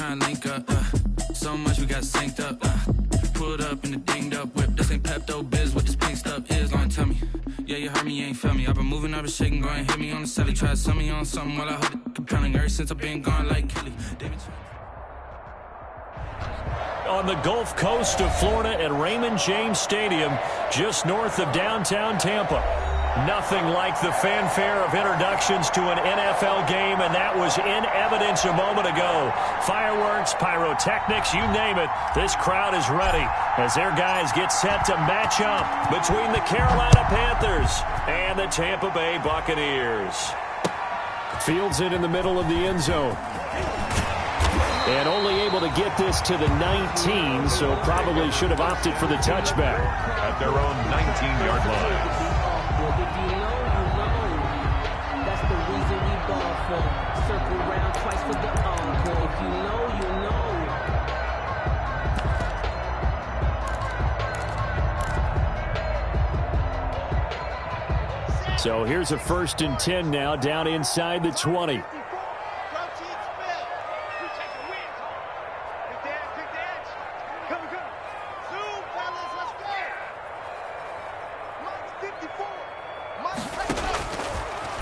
trying to link up. So much we got synced up. Pulled up in the dinged up whip. This ain't Pepto-Biz, what this pink stuff is. Long tell me. Yeah, you heard me, you ain't felt me. I've been moving, I've been shaking, go and hit me on the celly. Try to sell me on something while I hold it compelling. Ever since I've been gone like Kelly. On the Gulf Coast of Florida at Raymond James Stadium, just north of downtown Tampa. Nothing like the fanfare of introductions to an NFL game, and that was in evidence a moment ago. Fireworks, pyrotechnics, you name it. This crowd is ready as their guys get set to match up between the Carolina Panthers and the Tampa Bay Buccaneers. Fields it in the middle of the end zone. And only able to get this to the 19, so probably should have opted for the touchback. At their own 19-yard line. If you know, that's the reason we ball for. Circle round twice for the encore. If you know, you know. So here's a 1st and 10 now, down inside the 20.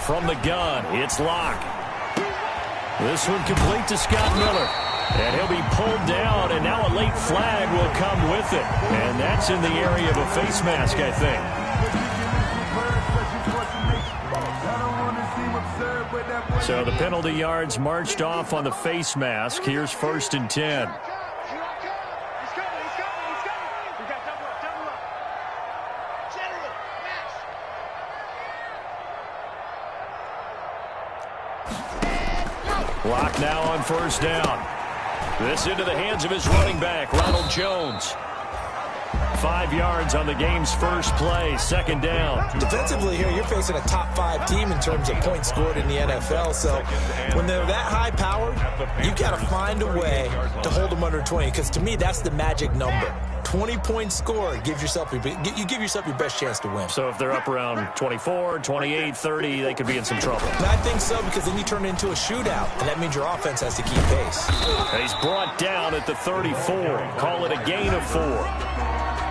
From the gun, it's Locke. This one complete to Scott Miller. And he'll be pulled down, and now a late flag will come with it. And that's in the area of a face mask, I think. So the penalty yards marched off on the face mask. Here's 1st and 10. Clock now on 1st down. This into the hands of his running back, Ronald Jones. 5 yards on the game's first play, 2nd down. Defensively here, you're facing a top 5 team in terms of points scored in the NFL. So when they're that high powered, you got to find a way to hold them under 20. Because to me, that's the magic number. 20 points scored, you give yourself your best chance to win. So if they're up around 24, 28, 30, they could be in some trouble. And I think so, because then you turn it into a shootout, and that means your offense has to keep pace. He's brought down at the 34. Call it a gain of 4.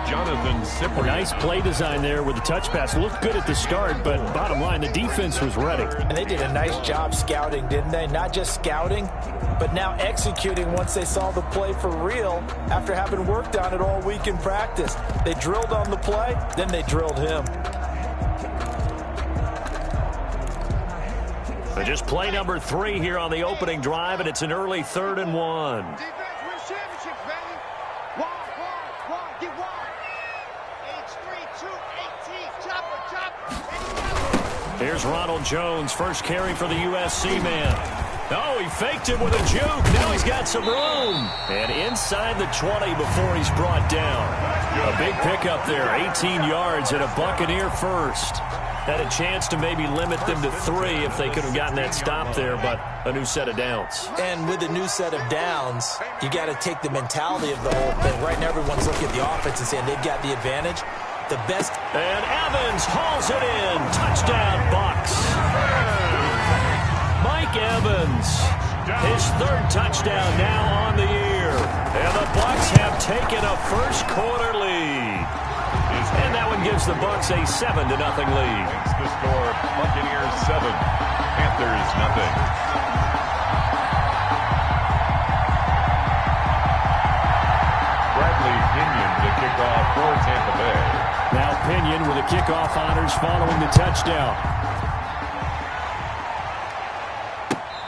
Jonathan Cyprian. Nice play design there with the touch pass. Looked good at the start, but bottom line, the defense was ready. And they did a nice job scouting, didn't they? Not just scouting, but now executing once they saw the play for real after having worked on it all week in practice. They drilled on the play, then they drilled him. But just play number 3 here on the opening drive, and it's an early 3rd and 1. Here's Ronald Jones, first carry for the USC man. Oh, he faked it with a juke. Now he's got some room. And inside the 20 before he's brought down. A big pickup there, 18 yards and a Buccaneer first. Had a chance to maybe limit them to 3 if they could have gotten that stop there, but a new set of downs. And with a new set of downs, you got to take the mentality of the whole thing. Right now, everyone's looking at the offense and saying they've got the advantage. The best. And Evans hauls it in. Touchdown, Bucs. Mike Evans, his 3rd touchdown now on the year. And the Bucs have taken a first-quarter lead. And that one gives the Bucs a 7-0 lead. Makes the score Buccaneers 7, Panthers 0. Kickoff for Tampa Bay. Now Pinion with the kickoff honors following the touchdown.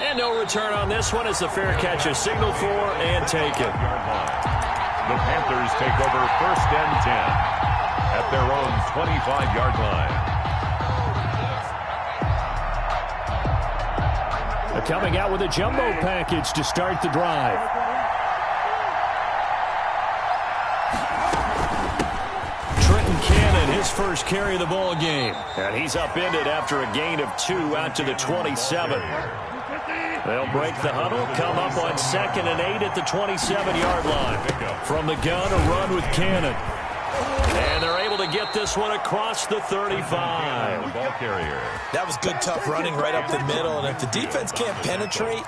And no return on this one as the fair catch is signaled for and taken. The Panthers take over 1st and 10 at their own 25-yard line. Coming out with a jumbo package to start the drive. His first carry of the ball game. And he's upended after a gain of 2 out to the 27. They'll break the huddle, come up on 2nd and 8 at the 27-yard line. From the gun, a run with Cannon. And they're able to get this one across the 35. The ball carrier. That was good, tough running right up the middle. And if the defense can't penetrate,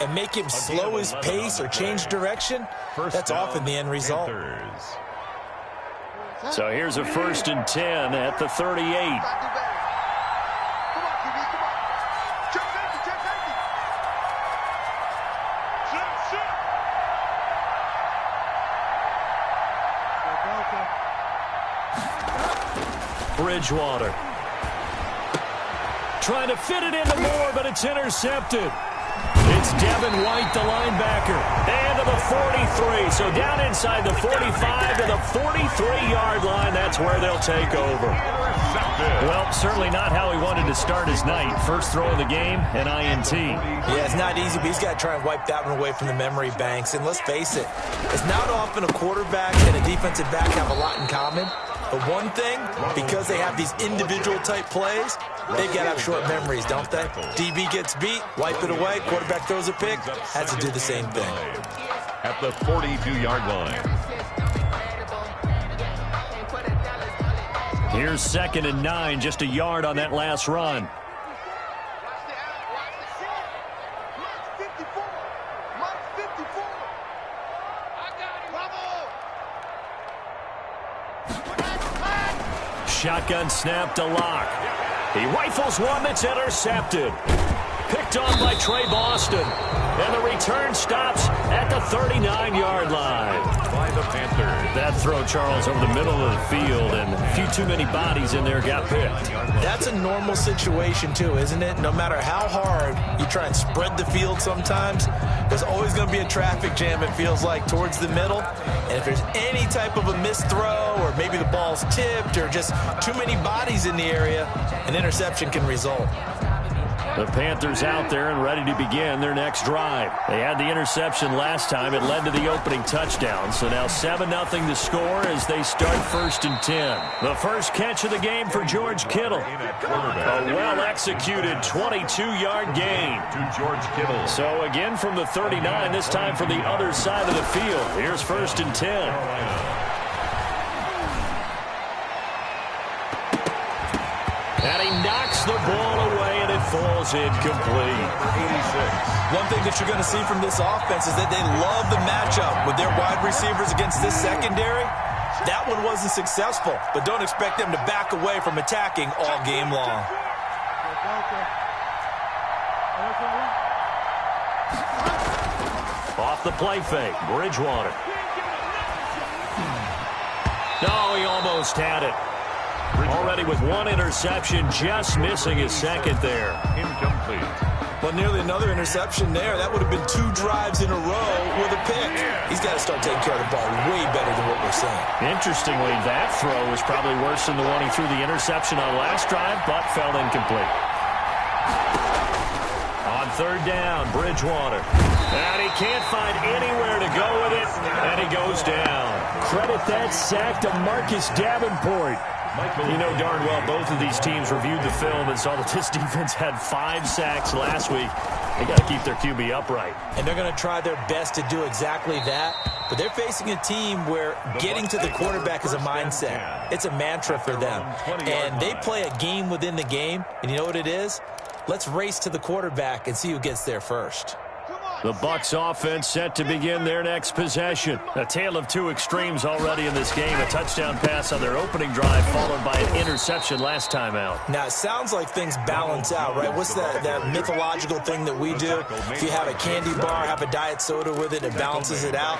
and make him slow his pace or change direction, that's often the end result. So here's a 1st and 10 at the 38. Bridgewater trying to fit it into Moore, but it's intercepted. It's Devin White, the linebacker, and to the 43. So down inside the 45 to the 43-yard line. That's where they'll take over. Well, certainly not how he wanted to start his night. First throw of the game, an INT. Yeah, it's not easy, but he's got to try and wipe that one away from the memory banks. And let's face it, it's not often a quarterback and a defensive back have a lot in common. But one thing, because they have these individual type plays, they've got to have short memories, don't they? DB gets beat, wipe it away, quarterback throws a pick, has to do the same thing. At the 42-yard line. Here's 2nd and 9, just a yard on that last run. Shotgun snap to Locke. He rifles one that's intercepted. Picked off by Trey Boston. And the return stops at the 39-yard line. By the Panthers. That throw, Charles, over the middle of the field, and a few too many bodies in there got picked. That's a normal situation, too, isn't it? No matter how hard you try and spread the field sometimes, there's always going to be a traffic jam, it feels like, towards the middle. And if there's any type of a missed throw, or maybe the ball's tipped, or just too many bodies in the area, an interception can result. The Panthers out there and ready to begin their next drive. They had the interception last time. It led to the opening touchdown. So now 7-0 to score as they start 1st and 10. The first catch of the game for George Kittle. A well-executed 22-yard gain. To George Kittle. So again from the 39, this time from the other side of the field. Here's 1st and 10. And he knocks the ball away, and it falls incomplete. 86. One thing that you're going to see from this offense is that they love the matchup with their wide receivers against this secondary. That one wasn't successful, but don't expect them to back away from attacking all game long. Off the play fake, Bridgewater. No, he almost had it. Already with one interception, just missing his second there. Incomplete. But nearly another interception there. That would have been 2 drives in a row with a pick. He's got to start taking care of the ball way better than what we're seeing. Interestingly, that throw was probably worse than the one he threw the interception on last drive, but fell incomplete. On 3rd down, Bridgewater. And he can't find anywhere to go with it, and he goes down. Credit that sack to Marcus Davenport. You know darn well both of these teams reviewed the film and saw that this defense had 5 sacks last week. They got to keep their QB upright. And they're going to try their best to do exactly that. But they're facing a team where getting to the quarterback is a mindset. It's a mantra for them. And they play a game within the game. And you know what it is? Let's race to the quarterback and see who gets there first. The Bucs offense set to begin their next possession. A tale of 2 extremes already in this game. A touchdown pass on their opening drive, followed by an interception last time out. Now, it sounds like things balance out, right? What's that mythological thing that we do? If you have a candy bar, have a diet soda with it, it balances it out.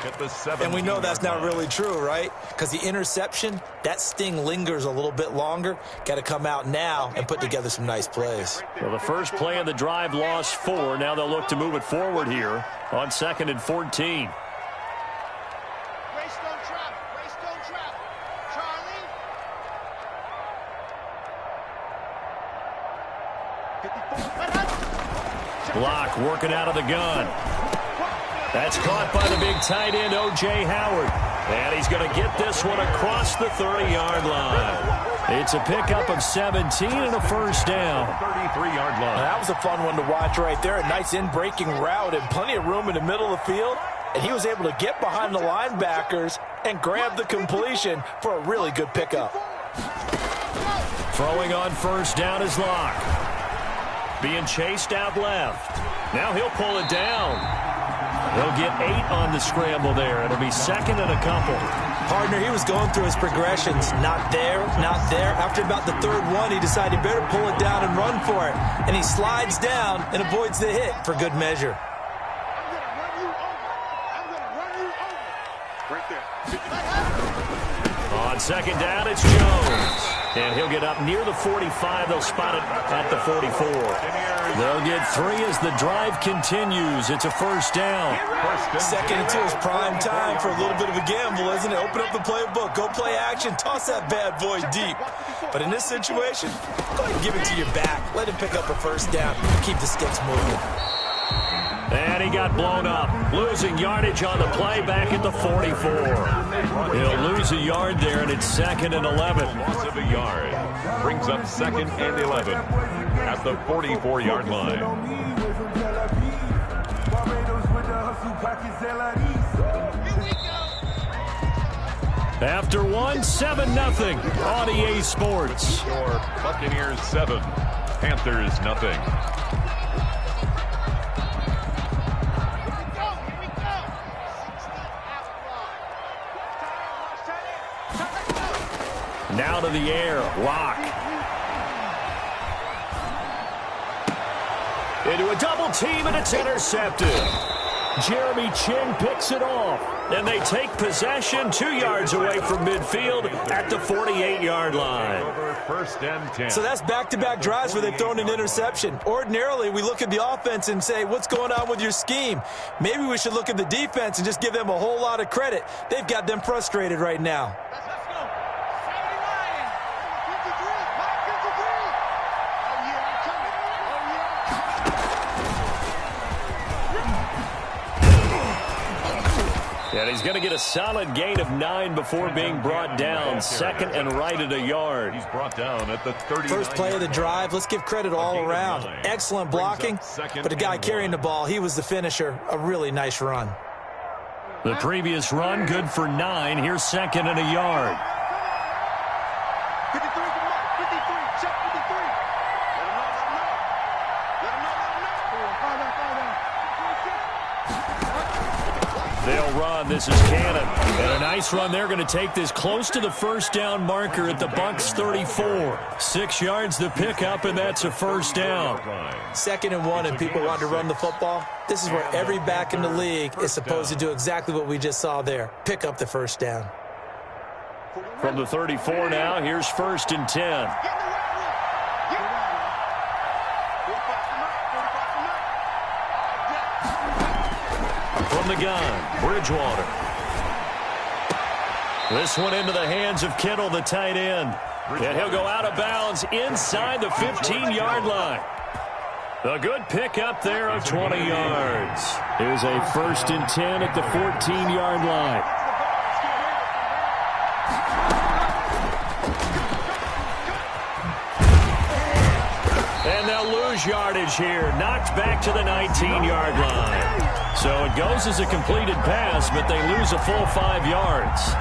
And we know that's not really true, right? Because the interception, that sting lingers a little bit longer. Got to come out now and put together some nice plays. Well, the first play of the drive lost 4. Now they'll look to move it forward here on 2nd and 14. Block working out of the gun. That's caught by the big tight end, O.J. Howard. And he's going to get this one across the 30-yard line. It's a pickup of 17 and a first down. 33-yard line. That was a fun one to watch right there. A nice in-breaking route and plenty of room in the middle of the field. And he was able to get behind the linebackers and grab the completion for a really good pickup. Throwing on first down is Locke. Being chased out left. Now he'll pull it down. He'll get 8 on the scramble there. It'll be second and a couple. Partner, he was going through his progressions. Not there, not there. After about the third one, he decided he better pull it down and run for it. And he slides down and avoids the hit for good measure. On second down, it's Jones. And he'll get up near the 45. They'll spot it at the 44. They'll get 3 as the drive continues. It's a first down. Second and 2 is prime time for a little bit of a gamble, isn't it? Open up the playbook, go play action, toss that bad boy deep. But in this situation, go ahead and give it to your back. Let him pick up a first down. Keep the sticks moving. And he got blown up. Losing yardage on the play back at the 44. He'll lose a yard there, and it's second and 11. Loss of a yard. Brings up second and 11 at the 44-yard line. After one, 7-0 on EA Sports. Score Buccaneers 7, Panthers nothing. Now to the air, Locke. Into a double team, and it's intercepted. Jeremy Chin picks it off, and they take possession 2 yards away from midfield at the 48-yard line. First and 10. So that's back-to-back drives where they've thrown an interception. Ordinarily, we look at the offense and say, what's going on with your scheme? Maybe we should look at the defense and just give them a whole lot of credit. They've got them frustrated right now. And he's going to get a solid gain of 9 before being brought down. Second and right at a yard. He's brought down at the 30. First play of the drive. Let's give credit all around. Excellent blocking, but the guy carrying the ball, he was the finisher. A really nice run. The previous run, good for 9. Here's second and a yard. 53, come on. 53, check 53. They'll run. This is Cannon. And a nice run. They're going to take this close to the first down marker at the Bucs 34. 6 yards the pickup, and that's a first down. Second and 1, and people want to run the football. This is where every back in the league is supposed to do exactly what we just saw there. Pick up the first down. From the 34 now, here's first and 10. From the gun, Bridgewater. This one into the hands of Kittle, the tight end. And he'll go out of bounds inside the 15-yard line. A good pickup there of 20 yards. Here's a first and 10 at the 14-yard line. And they'll lose yardage here. Knocked back to the 19-yard line. So it goes as a completed pass, but they lose a full 5 yards.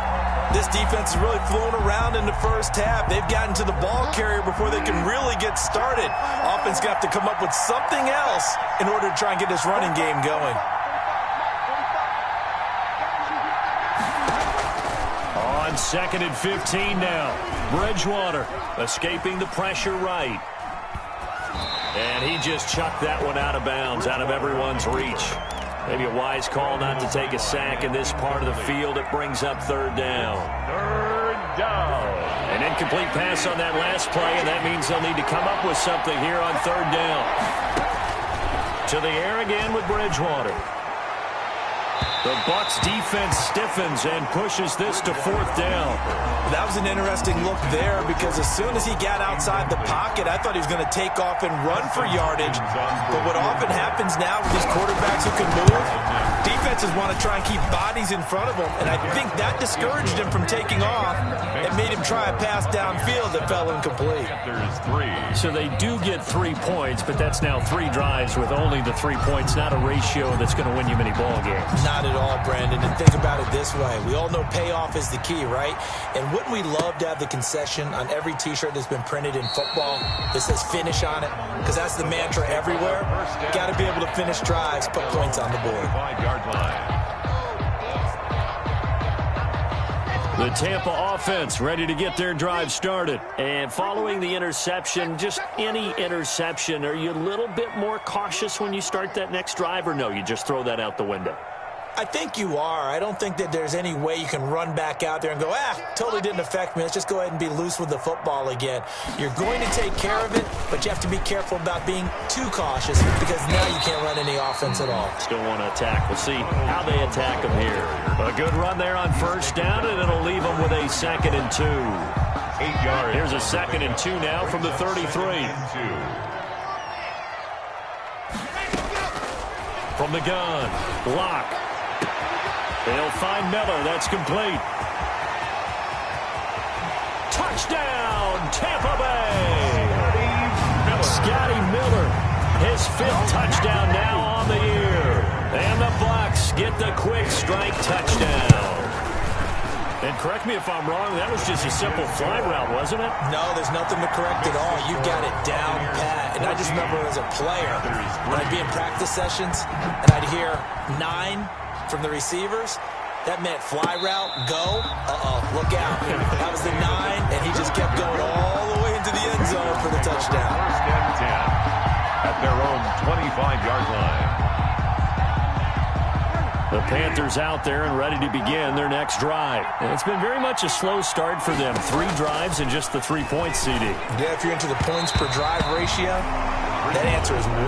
This defense has really flown around in the first half. They've gotten to the ball carrier before they can really get started. Offense got to come up with something else in order to try and get this running game going. On second and 15 now. Bridgewater escaping the pressure right. And he just chucked that one out of bounds, out of everyone's reach. Maybe a wise call not to take a sack in this part of the field. It brings up third down. Third down. An incomplete pass on that last play, and that means they'll need to come up with something here on third down. To the air again with Bridgewater. The Bucs defense stiffens and pushes this to fourth down. That was an interesting look there because as soon as he got outside the pocket, I thought he was going to take off and run for yardage. But what often happens now with these quarterbacks who can move, defense defenses want to try and keep bodies in front of him, and I think that discouraged him from taking off and made him try a pass downfield that fell incomplete. There's 3. So they do get 3 points, but that's now 3 drives with only the 3 points, not a ratio that's going to win you many ball games. Not at all, Brandon. And think about it this way. We all know payoff is the key, right? And wouldn't we love to have the concession on every T-shirt that's been printed in football that says finish on it? Because that's the mantra everywhere. Got to be able to finish drives, put points on the board. 5-yard line. The Tampa offense ready to get their drive started. And following the interception, just any interception, are you a little bit more cautious when you start that next drive, or no, you just throw that out the window? I think you are. I don't think that there's any way you can run back out there and go, totally didn't affect me. Let's just go ahead and be loose with the football again. You're going to take care of it, but you have to be careful about being too cautious because now you can't run any offense at all. Still want to attack. We'll see how they attack them here. A good run there on first down, and it'll leave them with a 2nd and 2. 8 yards. Here's a 2nd and 2 now from the 33. From the gun, block. They'll find Miller. That's complete. Touchdown, Tampa Bay. Scotty Miller, his 5th touchdown now on the year. And the Bucs get the quick strike touchdown. And correct me if I'm wrong, that was just a simple fly route, wasn't it? No, there's nothing to correct at all. You got it down pat. And I just remember as a player, when I'd be in practice sessions, and I'd hear 9 from the receivers, that meant fly route, go, look out. That was the 9, and he just kept going all the way into the end zone for the touchdown. 1st and 10 at their own 25-yard line. The Panthers out there and ready to begin their next drive. And it's been very much a slow start for them. 3 drives and just the 3 points, CD. Yeah, if you're into the points per drive ratio, that answer is 1.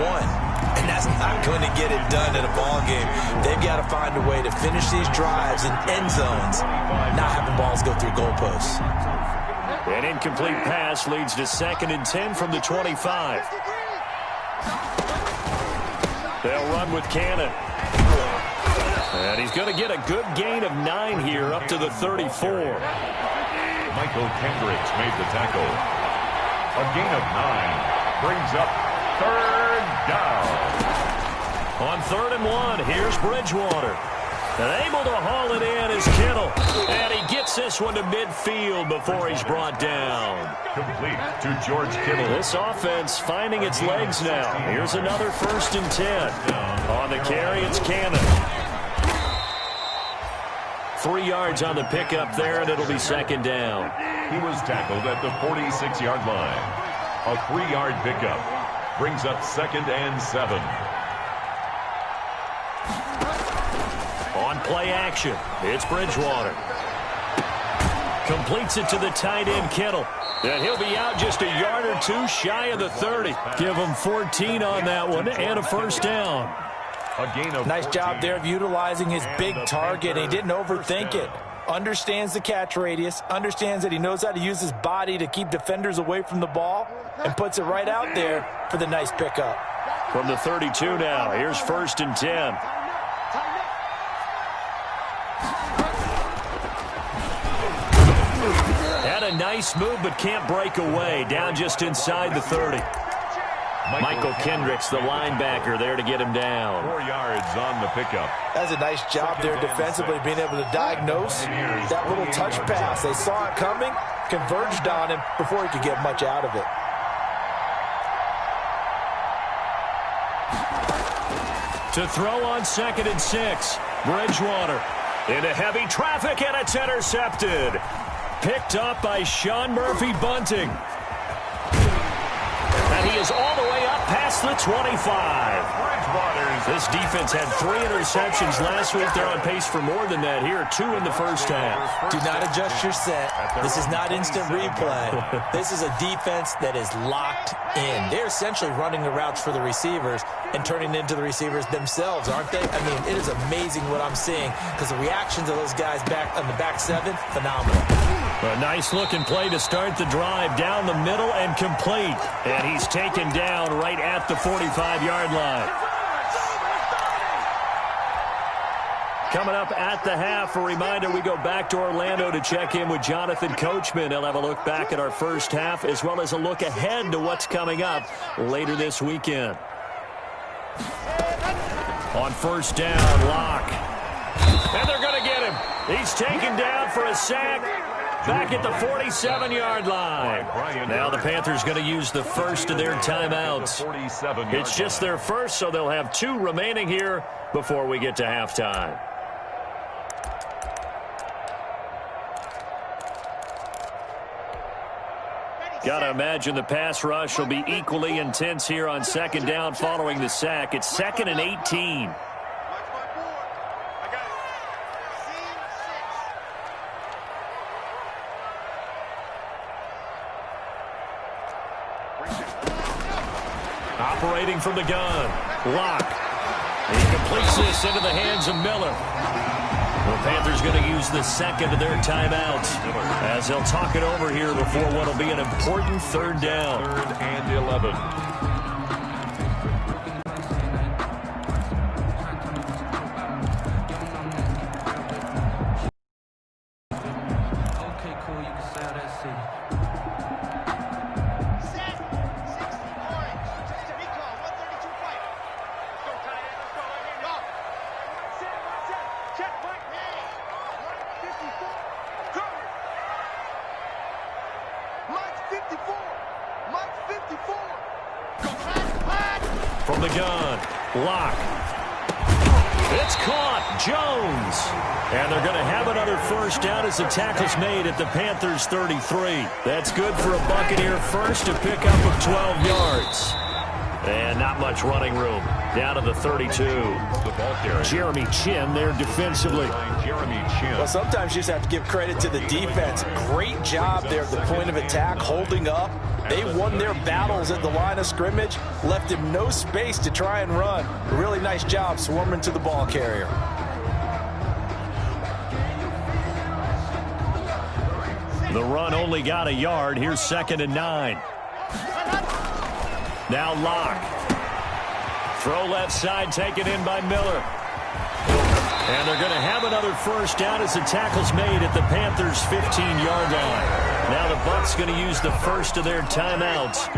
And that's not going to get it done in a ball game. They've got to find a way to finish these drives in end zones, not having balls go through goalposts. An incomplete pass leads to 2nd and 10 from the 25. They'll run with Cannon. And he's going to get a good gain of 9 here up to the 34. Michael Kendricks made the tackle. A gain of 9 brings up 3rd down. On 3rd and 1, here's Bridgewater. And able to haul it in is Kittle. And he gets this one to midfield before he's brought down. Complete to George Kittle. This offense finding its legs now. Here's another 1st and 10. On the carry, it's Cannon. 3 yards on the pickup there, and it'll be 2nd down. He was tackled at the 46-yard line. A 3-yard pickup brings up 2nd and 7. On play action, it's Bridgewater. Completes it to the tight end, Kittle. And he'll be out just a yard or 2 shy of the 30. Give him 14 on that one and a 1st down. A gain of nice job there of utilizing his big target. He didn't overthink it. Understands the catch radius, understands that he knows how to use his body to keep defenders away from the ball, and puts it right out there for the nice pickup. From the 32 now, here's 1st and 10. Had a nice move, but can't break away. Down just inside the 30. Michael Kendricks, the linebacker, there to get him down. 4 yards on the pickup. That's a nice job there defensively, being able to diagnose that little touch pass. They saw it coming, converged on him before he could get much out of it. To throw on 2nd and 6. Bridgewater into heavy traffic, and it's intercepted. Picked up by Sean Murphy-Bunting. And he is all the way up past the 25. This defense had 3 interceptions last week. They're on pace for more than that here. 2 in the first half. Do not adjust your set. This is not instant replay. This is a defense that is locked in. They're essentially running the routes for the receivers and turning into the receivers themselves, aren't they? I mean, it is amazing what I'm seeing because the reactions of those guys back on the back 7, phenomenal. A nice-looking play to start the drive down the middle and complete. And he's taken down right at the 45-yard line. Coming up at the half, a reminder, we go back to Orlando to check in with Jonathan Coachman. He'll have a look back at our first half as well as a look ahead to what's coming up later this weekend. On first down, Locke. And they're going to get him. He's taken down for a sack back at the 47-yard line. Now the Panthers going to use the first of their timeouts. It's just their first, so they'll have 2 remaining here before we get to halftime. Got to imagine the pass rush will be equally intense here on second down following the sack. It's 2nd and 18. Operating from the gun, Locke. He completes this into the hands of Miller. The Panthers going to use the second of their timeouts as they'll talk it over here before what will be an important third down. 3rd and 11. Okay, cool. You can sell that city. Set. 60 orange. Rico, 132 fight. Let's go, tight end. Let's go right here, y'all. Set. Check, Mike. Hey. 154. Go. Mike's 54. Mike's 54. Go, pass. From the gun, Locke. It's caught, Jones. And they're going to have another first down as the tackle's made at the Panthers' 33. That's good for a Buccaneer first to pick up of 12 yards. And not much running room. Down to the 32. Jeremy Chin there defensively. Well, sometimes you just have to give credit to the defense. Great job there at the point of attack, holding up. They won their battles at the line of scrimmage, left him no space to try and run. A really nice job swarming to the ball carrier. The run only got a yard. Here's 2nd and 9. Now Locke. Throw left side taken in by Miller. And they're going to have another first down as the tackle's made at the Panthers' 15-yard line. Now the Bucs going to use the first of their timeouts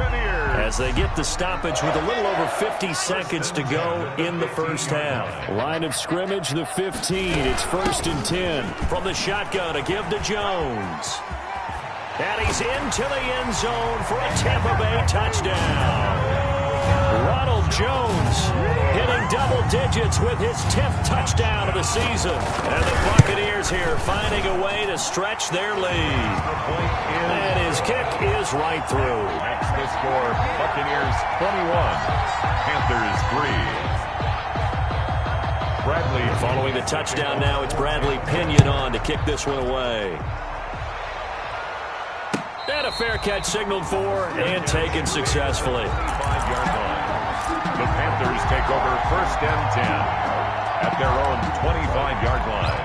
as they get the stoppage with a little over 50 seconds to go in the first half. Line of scrimmage, the 15. It's 1st and 10. From the shotgun to give to Jones. And he's into the end zone for a Tampa Bay touchdown. Ronald Jones hitting double digits with his 10th touchdown of the season. And the Buccaneers here finding a way to stretch their lead. And his kick is right through. That's the score. Buccaneers 21, Panthers 3. Bradley following the touchdown now. It's Bradley Pinion on to kick this one away. And a fair catch signaled for and taken successfully. 5-yard line. The Panthers take over 1st and 10 at their own 25-yard line.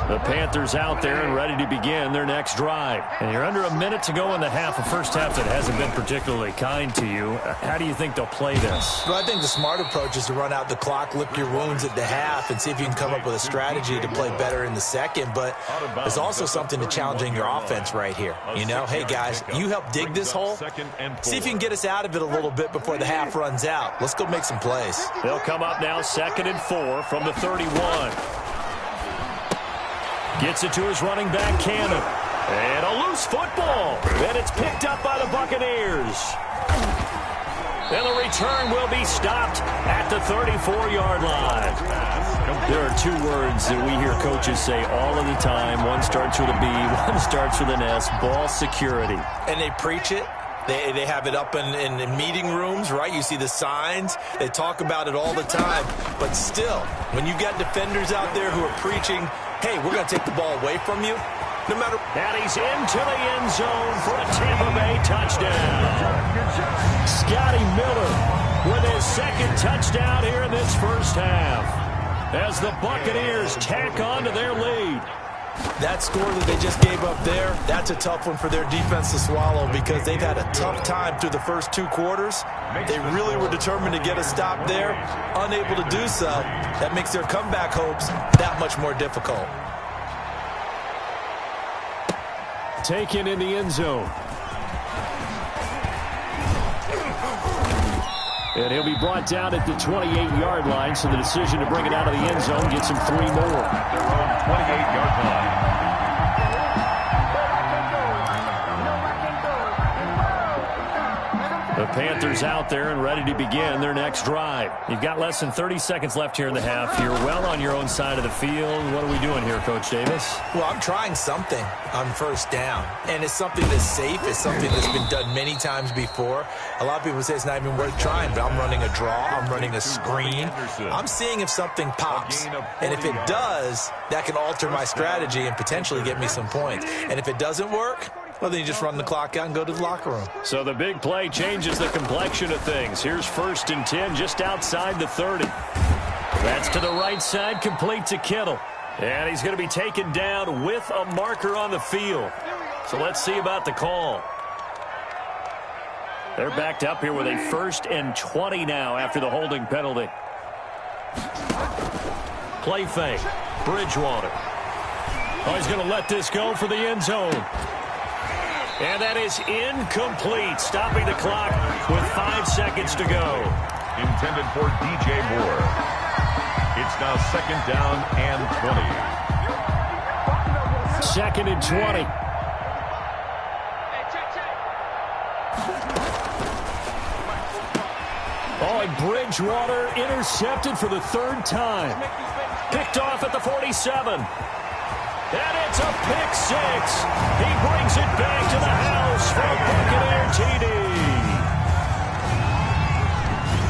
The Panthers out there and ready to begin their next drive. And you're under a minute to go in the half, a first half that hasn't been particularly kind to you. How do you think they'll play this? Well, I think the smart approach is to run out the clock, lick your wounds at the half, and see if you can come up with a strategy to play better in the second. But there's also something to challenging your offense right here. You know, hey, guys, you help dig this hole. See if you can get us out of it a little bit before the half runs out. Let's go make some plays. They'll come up now 2nd and 4 from the 31. Gets it to his running back, Cannon. And a loose football. And it's picked up by the Buccaneers. And the return will be stopped at the 34-yard line. There are 2 words that we hear coaches say all of the time. One starts with a B, one starts with an S. Ball security. And they preach it. They have it up in meeting rooms, right? You see the signs. They talk about it all the time. But still, when you got defenders out there who are preaching, hey, we're going to take the ball away from you, no matter. And he's into the end zone for a Tampa Bay touchdown. Scotty Miller with his 2nd touchdown here in this first half as the Buccaneers tack on to their lead. That score that they just gave up there, that's a tough one for their defense to swallow because they've had a tough time through the first 2 quarters. They really were determined to get a stop there, unable to do so. That makes their comeback hopes that much more difficult. Taken in the end zone. And he'll be brought down at the 28-yard line, so the decision to bring it out of the end zone gets him 3 more. Their own 28-yard line. The Panthers out there and ready to begin their next drive. You've got less than 30 seconds left here in the half. You're well on your own side of the field. What are we doing here, Coach Davis? Well, I'm trying something on first down, and it's something that's safe. It's something that's been done many times before. A lot of people say it's not even worth trying, but I'm running a draw. I'm running a screen. I'm seeing if something pops, and if it does, that can alter my strategy and potentially get me some points. And if it doesn't work, well, then you just run the clock out and go to the locker room. So the big play changes the complexion of things. Here's 1st and 10 just outside the 30. That's to the right side, complete to Kittle. And he's going to be taken down with a marker on the field. So let's see about the call. They're backed up here with a 1st and 20 now after the holding penalty. Play fake. Bridgewater. Oh, he's going to let this go for the end zone. And that is incomplete, stopping the clock with 5 seconds to go. Intended for DJ Moore. It's now 2nd down and 20. 2nd and 20. Oh, and Bridgewater intercepted for the 3rd time. Picked off at the 47. And it's a pick 6. He brings it back to the house for a Buccaneer TD.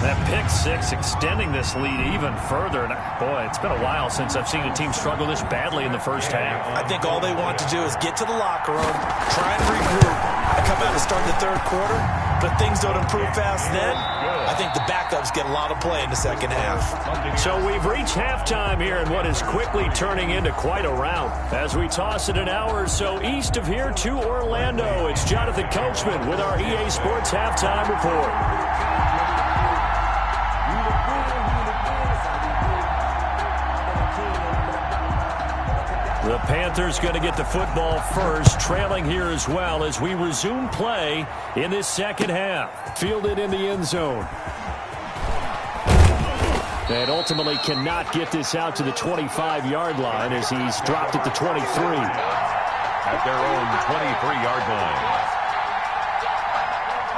That pick 6 extending this lead even further. And boy, it's been a while since I've seen a team struggle this badly in the first half. I think all they want to do is get to the locker room, try and regroup, and come out and start the 3rd quarter. But if things don't improve fast then, I think the backups get a lot of play in the 2nd half. So we've reached halftime here in what is quickly turning into quite a rout. As we toss it an hour or so east of here to Orlando, it's Jonathan Coachman with our EA Sports Halftime Report. The Panthers going to get the football first, trailing here as well as we resume play in this 2nd half. Fielded in the end zone. And ultimately cannot get this out to the 25-yard line as he's dropped at the 23. At their own 23-yard line.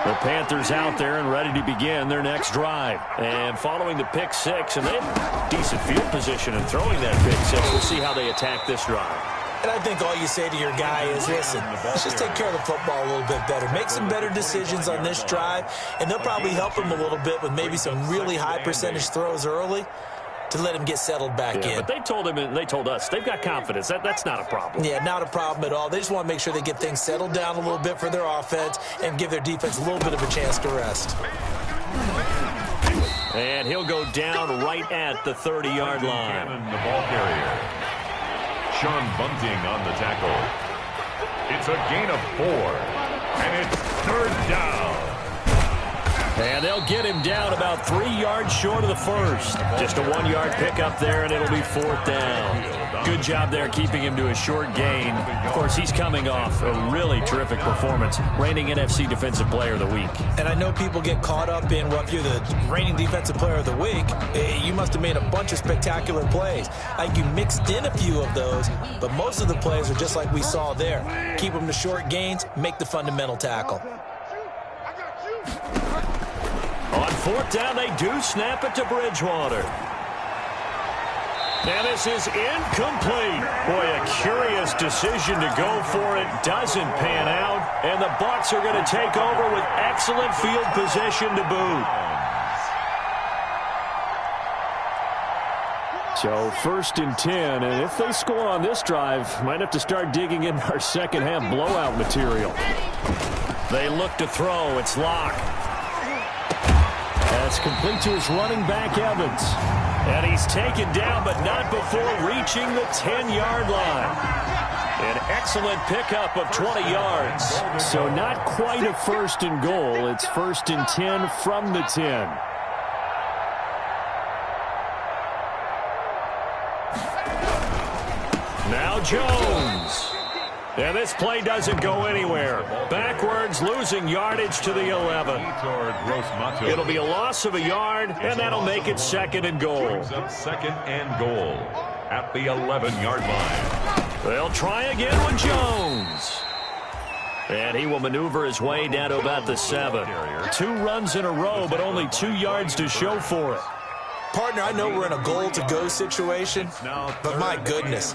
The Panthers out there and ready to begin their next drive. And following the pick 6, and they have decent field position in throwing that pick 6. We'll see how they attack this drive. And I think all you say to your guy is, listen, let's just take care of the football a little bit better. Make some better decisions on this drive, and they'll probably help him a little bit with maybe some really high percentage throws early to let him get settled back in. But they told him and they told us they've got confidence. That's not a problem. Yeah, not a problem at all. They just want to make sure they get things settled down a little bit for their offense and give their defense a little bit of a chance to rest. And he'll go down right at the 30-yard line. The ball carrier. Sean Bunting on the tackle. It's a gain of 4. And it's 3rd down. And they'll get him down about 3 yards short of the first. Just a 1-yard pickup there, and it'll be 4th down. Good job there keeping him to a short gain. Of course, he's coming off a really terrific performance, reigning NFC Defensive Player of the Week. And I know people get caught up in, well, if you're the reigning Defensive Player of the Week, you must have made a bunch of spectacular plays. I think you mixed in a few of those, but most of the plays are just like we saw there. Keep them to short gains, make the fundamental tackle. On 4th down, they do snap it to Bridgewater. And this is incomplete. Boy, a curious decision to go for it. Doesn't pan out. And the Bucs are going to take over with excellent field position to boot. So 1st and 10. And if they score on this drive, might have to start digging into our 2nd half blowout material. They look to throw. It's Locke. That's complete to his running back, Evans. And he's taken down, but not before reaching the 10-yard line. An excellent pickup of 20 yards. So not quite a first and goal. It's first and 10 from the 10. Now Jones. And this play doesn't go anywhere. Backwards, losing yardage to the 11. It'll be a loss of a yard, and that'll make it second and goal. Second and goal at the 11-yard line. They'll try again with Jones. And he will maneuver his way down to about the 7. 2 runs in a row, but only 2 yards to show for it. Partner, I know we're in a goal-to-go situation, but my goodness,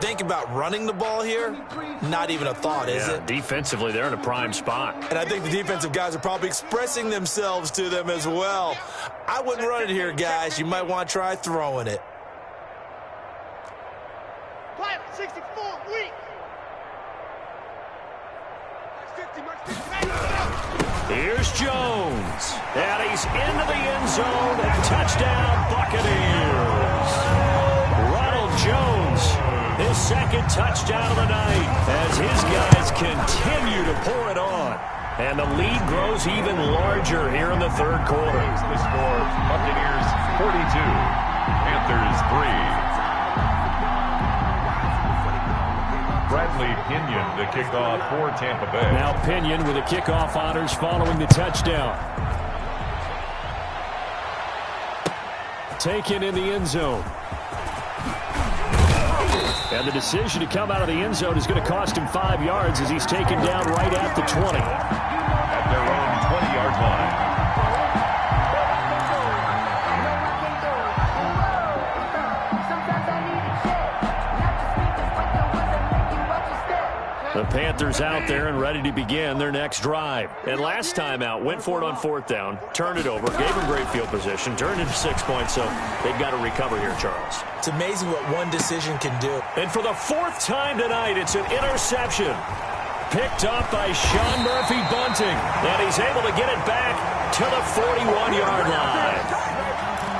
think about running the ball here. Not even a thought, is it? Defensively, they're in a prime spot. And I think the defensive guys are probably expressing themselves to them as well. I wouldn't run it here, guys. You might want to try throwing it. 64, weak. Here's Jones. And he's into the end zone. Touchdown, Buccaneers. Ronald Jones, his second touchdown of the night as his guys continue to pour it on. And the lead grows even larger here in the third quarter. The score, Buccaneers 42, Panthers 3. Bradley Pinion, the kickoff for Tampa Bay. Now Pinion with the kickoff honors following the touchdown. Taken in the end zone. And the decision to come out of the end zone is going to cost him 5 yards as he's taken down right at the 20. At their own 20-yard line. The Panthers out there and ready to begin their next drive. And last time out, went for it on 4th down, turned it over, gave them great field position, turned into 6 points, so they've got to recover here, Charles. It's amazing what one decision can do. And for the 4th time tonight, it's an interception. Picked up by Sean Murphy Bunting. And he's able to get it back to the 41-yard line.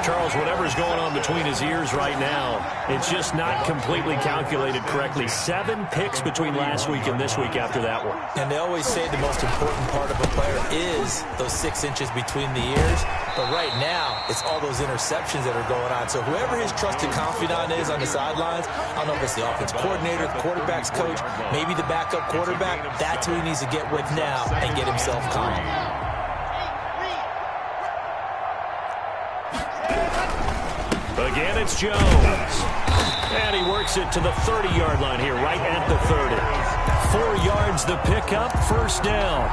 Charles, whatever's going on between his ears right now, it's just not completely calculated correctly. 7 picks between last week and this week after that one. And they always say the most important part of a player is those 6 inches between the ears. But right now, it's all those interceptions that are going on. So whoever his trusted confidant is on the sidelines, I don't know if it's the offense coordinator, the quarterback's coach, maybe the backup quarterback, that's who he needs to get with now and get himself calm. Again, it's Jones. And he works it to the 30-yard line here, right at the 30. 4 yards the pickup, first down.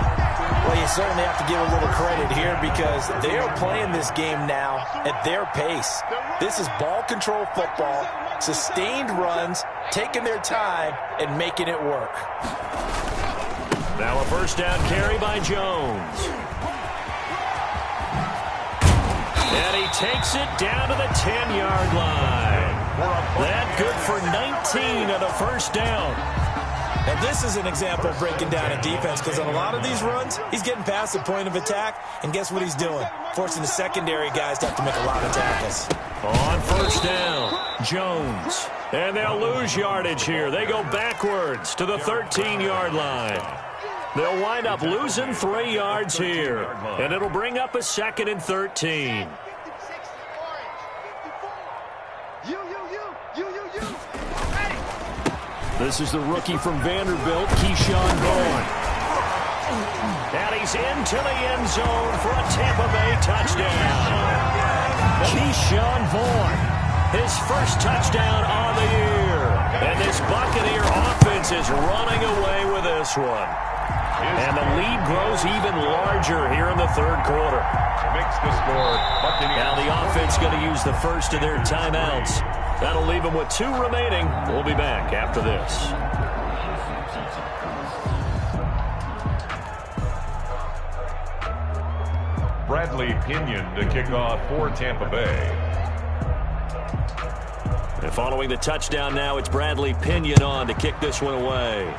Well, you certainly have to give a little credit here because they are playing this game now at their pace. This is ball control football, sustained runs, taking their time, and making it work. Now a first down carry by Jones. And he takes it down to the 10-yard line. That good for 19 on the first down. Now, this is an example of breaking down a defense because on a lot of these runs, he's getting past the point of attack, and guess what he's doing? Forcing the secondary guys to have to make a lot of tackles. On first down, Jones. And they'll lose yardage here. They go backwards to the 13-yard line. They'll wind up losing 3 yards here, and it'll bring up a 2nd and 13. This is the rookie from Vanderbilt, Keyshawn Vaughn. And he's into the end zone for a Tampa Bay touchdown. Keyshawn Vaughn, his first touchdown on the year. And this Buccaneer offense is running away with this one. And the lead grows even larger here in the third quarter. Makes the score. Now the offense going to use the first of their timeouts. That'll leave them with 2 remaining. We'll be back after this. Bradley Pinion to kick off for Tampa Bay. And following the touchdown now, it's Bradley Pinion on to kick this one away.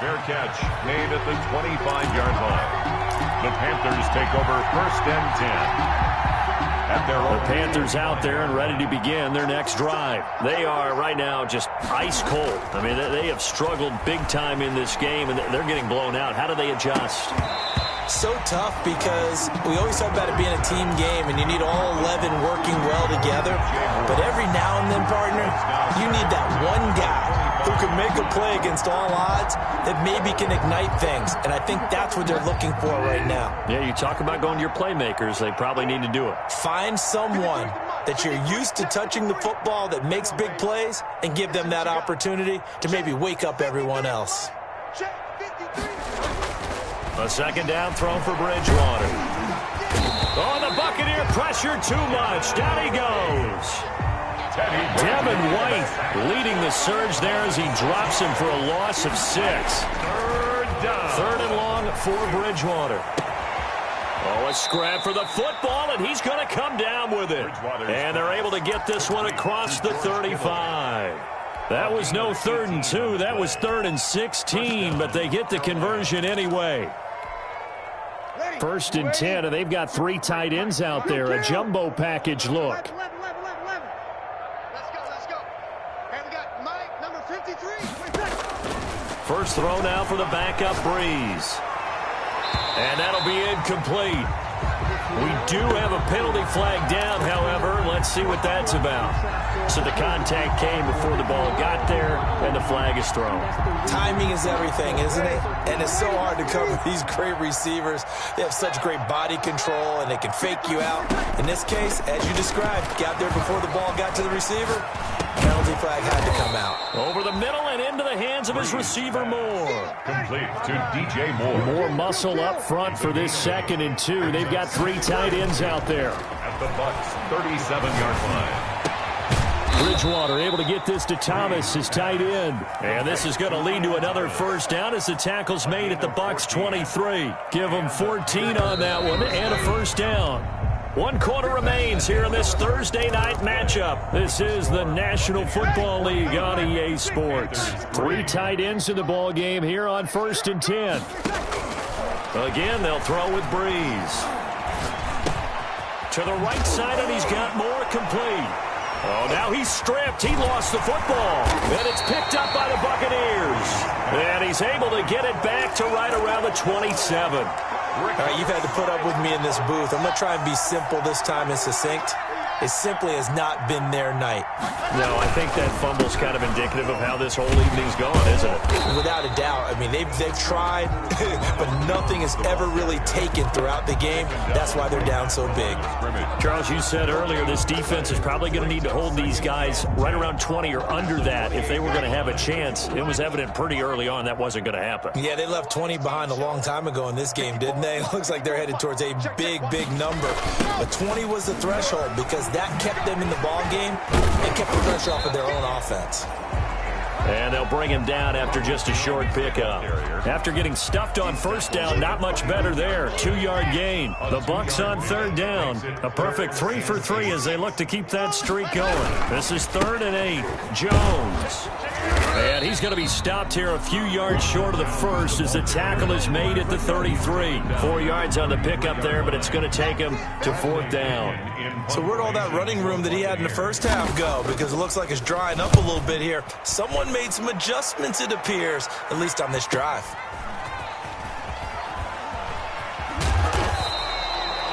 Fair catch made at the 25-yard line. The Panthers take over first and 10. The Panthers out there and ready to begin their next drive. They are right now just ice cold. I mean, they have struggled big time in this game, and they're getting blown out. How do they adjust? So tough because we always talk about it being a team game and you need all 11 working well together. But every now and then, partner, you need that one guy who can make a play against all odds that maybe can ignite things. And I think that's what they're looking for right now. Yeah, you talk about going to your playmakers. They probably need to do it. Find someone that you're used to touching the football that makes big plays and give them that opportunity to maybe wake up everyone else. A second down throw for Bridgewater. Oh, the Buccaneer pressure too much. Down he goes. Devin White leading the surge there as he drops him for a loss of 6. Third down. Third and long for Bridgewater. Oh, a scrap for the football, and he's going to come down with it. And they're able to get this one across the 35. That was no 3rd and 2. That was 3rd and 16, but they get the conversion anyway. 1st and 10, and they've got 3 tight ends out there. A jumbo package look. Let's go. And we got Mike, number 53. First throw now for the backup Breeze. And that'll be incomplete. We do have a penalty flag down, however. Let's see what that's about. So the contact came before the ball got there, and the flag is thrown. Timing is everything, isn't it? And it's so hard to cover these great receivers. They have such great body control, and they can fake you out. In this case, as you described, got there before the ball got to the receiver. Penalty flag had to come out. Over the middle and into the hands of his receiver, Moore. Complete to DJ Moore. More muscle up front for this 2nd and 2. They've got 3 tight ends out there. At the Bucs' 37-yard line. Bridgewater able to get this to Thomas, his tight end. And this is going to lead to another first down as the tackle's made at the Bucs' 23. Give them 14 on that one and a first down. 1 quarter remains here in this Thursday night matchup. This is the National Football League on EA Sports. 3 tight ends in the ball game here on 1st and 10. Again, they'll throw with Breeze. To the right side, and he's got Moore complete. Oh, now he's stripped. He lost the football. And it's picked up by the Buccaneers. And he's able to get it back to right around the 27. All right, you've had to put up with me in this booth. I'm going to try and be simple this time and succinct. It simply has not been their night. No, I think that fumble's kind of indicative of how this whole evening's going, isn't it? Without a doubt. I mean, they've tried, but nothing has ever really taken throughout the game. That's why they're down so big. Charles, you said earlier this defense is probably going to need to hold these guys right around 20 or under that if they were going to have a chance. It was evident pretty early on that wasn't going to happen. Yeah, they left 20 behind a long time ago in this game, didn't they? It looks like they're headed towards a big, big number. But 20 was the threshold because that kept them in the ball game and kept the pressure off of their own offense. And they'll bring him down after just a short pickup. After getting stuffed on first down, not much better there. 2-yard gain. The Bucs on 3rd down. A perfect 3 for 3 as they look to keep that streak going. This is 3rd and 8. Jones. And he's going to be stopped here a few yards short of the first as the tackle is made at the 33. 4 yards on the pickup there, but it's going to take him to 4th down. So where'd all that running room that he had in the first half go? Because it looks like it's drying up a little bit here. Someone made some adjustments, it appears, at least on this drive.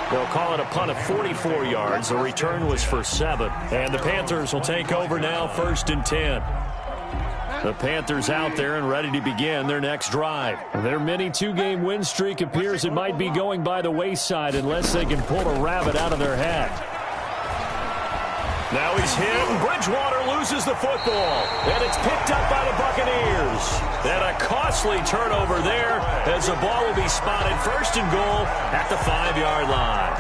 They'll call it a punt of 44 yards. The return was for 7. And the Panthers will take over now, 1st and 10. The Panthers out there and ready to begin their next drive. Their mini 2-game win streak appears it might be going by the wayside unless they can pull a rabbit out of their hat. Now he's hit, and Bridgewater loses the football. And it's picked up by the Buccaneers. And a costly turnover there as the ball will be spotted 1st and goal at the 5-yard line.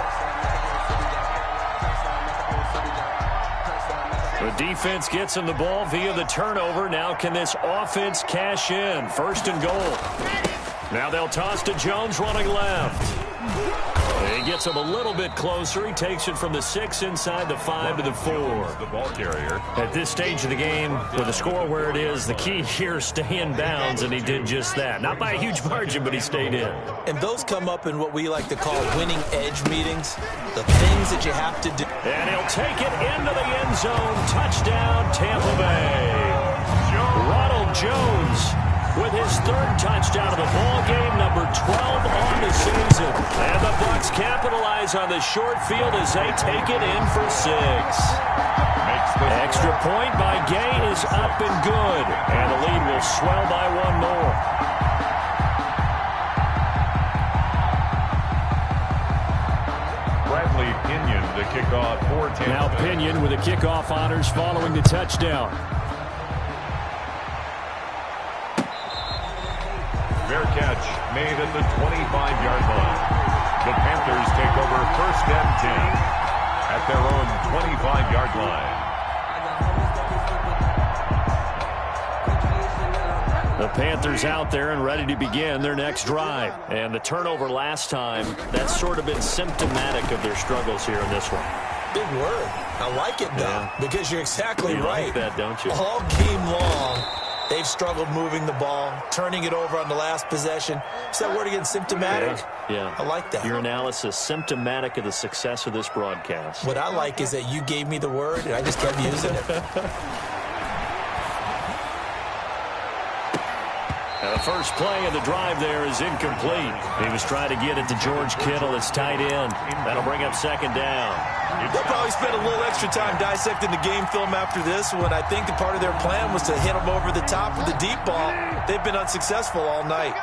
The defense gets him the ball via the turnover. Now can this offense cash in? 1st and goal. Now they'll toss to Jones running left. He gets him a little bit closer. He takes it from the 6 inside the 5 to the 4. The ball carrier. At this stage of the game, with the score where it is, the key here is stay in bounds, and he did just that. Not by a huge margin, but he stayed in. And those come up in what we like to call winning edge meetings, the things that you have to do. And he'll take it into the end zone. Touchdown, Tampa Bay. Ronald Jones with his 3rd touchdown of the ball game, number 12 on the season. And the Bucs capitalize on the short field as they take it in for 6. Extra point by Gay is up and good. And the lead will swell by 1 more. Bradley Pinion to kick off for Tampa. Now Pinion with the kickoff honors following the touchdown. Fair catch made at the 25-yard line. The Panthers take over 1st and 10 at their own 25-yard line. The Panthers out there and ready to begin their next drive. And the turnover last time, that's sort of been symptomatic of their struggles here in this one. Big word. I like it, though, because you're exactly right. You like that, don't you? All game long, they've struggled moving the ball, turning it over on the last possession. Is that word again, symptomatic? Yeah. I like that. Your analysis, symptomatic of the success of this broadcast. What I like is that you gave me the word, and I just kept using it. Now the first play of the drive there is incomplete. He was trying to get it to George Kittle. It's tight end. That'll bring up 2nd down. They'll probably spend a little extra time dissecting the game film after this one. I think the part of their plan was to hit them over the top with the deep ball. They've been unsuccessful all night.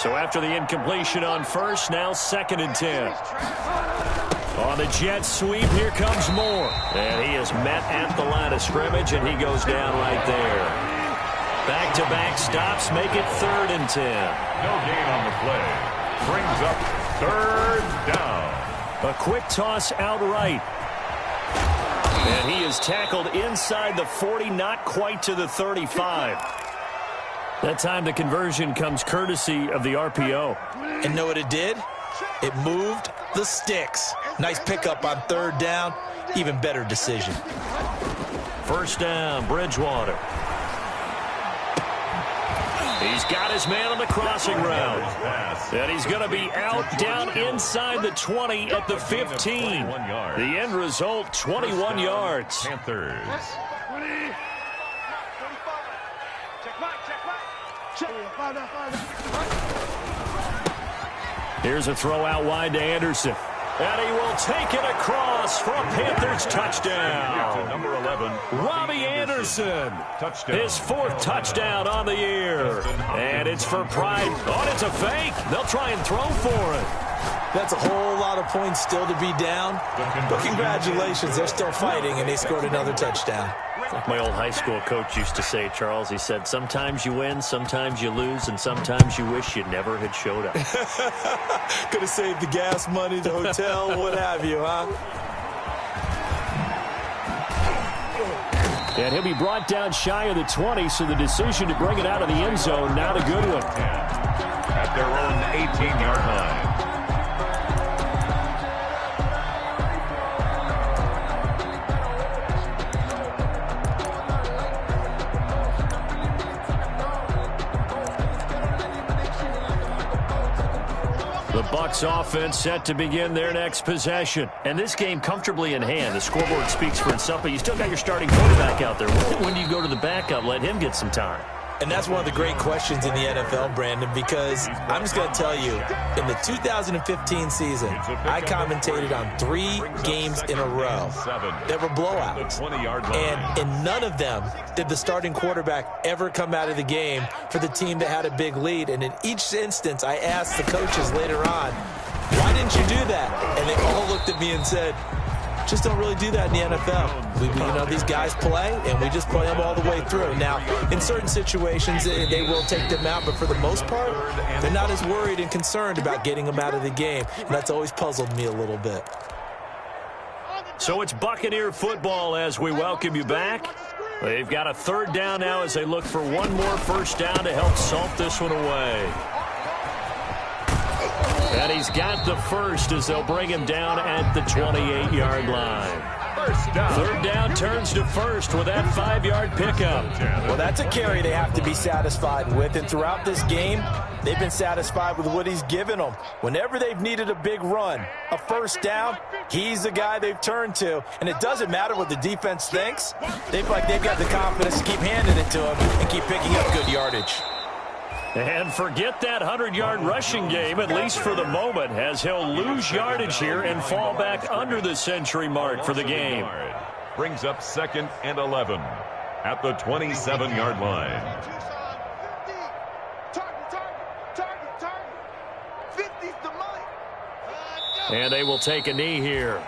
So after the incompletion on 1st, now 2nd and 10. On the jet sweep, here comes Moore. And he is met at the line of scrimmage, and he goes down right there. Back-to-back stops make it 3rd and 10. No gain on the play. Brings up 3rd down. A quick toss outright. And he is tackled inside the 40, not quite to the 35. That time the conversion comes courtesy of the RPO. And know what it did? It moved the sticks. Nice pickup on 3rd down. Even better decision. 1st down, Bridgewater. He's got his man on the crossing route. And he's going to be out down inside the 20 at the 15. The end result, 21 yards. Panthers. Here's a throw out wide to Anderson. And he will take it across for a Panthers touchdown. Number 11, Robbie Anderson. Touchdown. His 4th touchdown on the year. And it's for pride. Oh, it's a fake. They'll try and throw for it. That's a whole lot of points still to be down. But congratulations, they're still fighting, and they scored another touchdown. Like my old high school coach used to say, Charles, he said, sometimes you win, sometimes you lose, and sometimes you wish you never had showed up. Could have saved the gas money, the hotel, what have you, huh? And he'll be brought down shy of the 20, so the decision to bring it out of the end zone, not a good one. At their own 18-yard line. The Bucs offense set to begin their next possession. And this game comfortably in hand. The scoreboard speaks for itself, but you still got your starting quarterback out there. When do you go to the backup? Let him get some time. And that's one of the great questions in the NFL, Brandon, because I'm just going to tell you, in the 2015 season, I commentated on 3 games in a row that were blowouts. And in none of them did the starting quarterback ever come out of the game for the team that had a big lead. And in each instance, I asked the coaches later on, why didn't you do that? And they all looked at me and said, just don't really do that in the NFL. These guys play, and we just play them all the way through. Now, in certain situations, they will take them out, but for the most part, they're not as worried and concerned about getting them out of the game. And that's always puzzled me a little bit. So it's Buccaneer football as we welcome you back. They've got a 3rd down now as they look for one more 1st down to help salt this one away. And he's got the first as they'll bring him down at the 28-yard line. First down. Third down turns to first with that 5-yard pickup. Well, that's a carry they have to be satisfied with. And throughout this game, they've been satisfied with what he's given them. Whenever they've needed a big run, a first down, he's the guy they've turned to. And it doesn't matter what the defense thinks. They feel like they've got the confidence to keep handing it to him and keep picking up good yardage. And forget that 100-yard rushing game, at least for the moment, as he'll lose yardage here and fall back under the century mark for the game. Brings up 2nd and 11 at the 27-yard line. And they will take a knee here.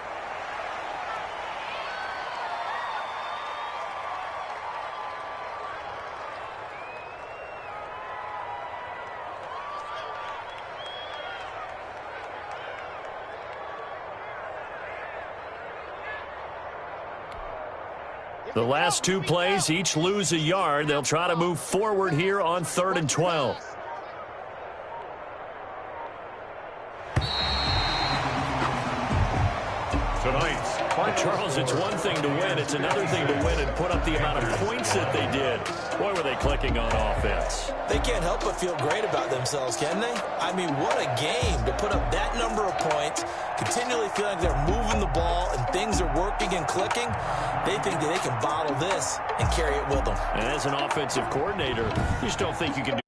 The last two plays each lose a yard. They'll try to move forward here on 3rd and 12. Tonight's Charles, it's one thing to win. It's another thing to win and put up the amount of points that they did. Boy, were they clicking on offense. They can't help but feel great about themselves, can they? I mean, what a game to put up that number of points, continually feeling like they're moving the ball and things are working and clicking. They think that they can bottle this and carry it with them. And as an offensive coordinator, you just don't think you can do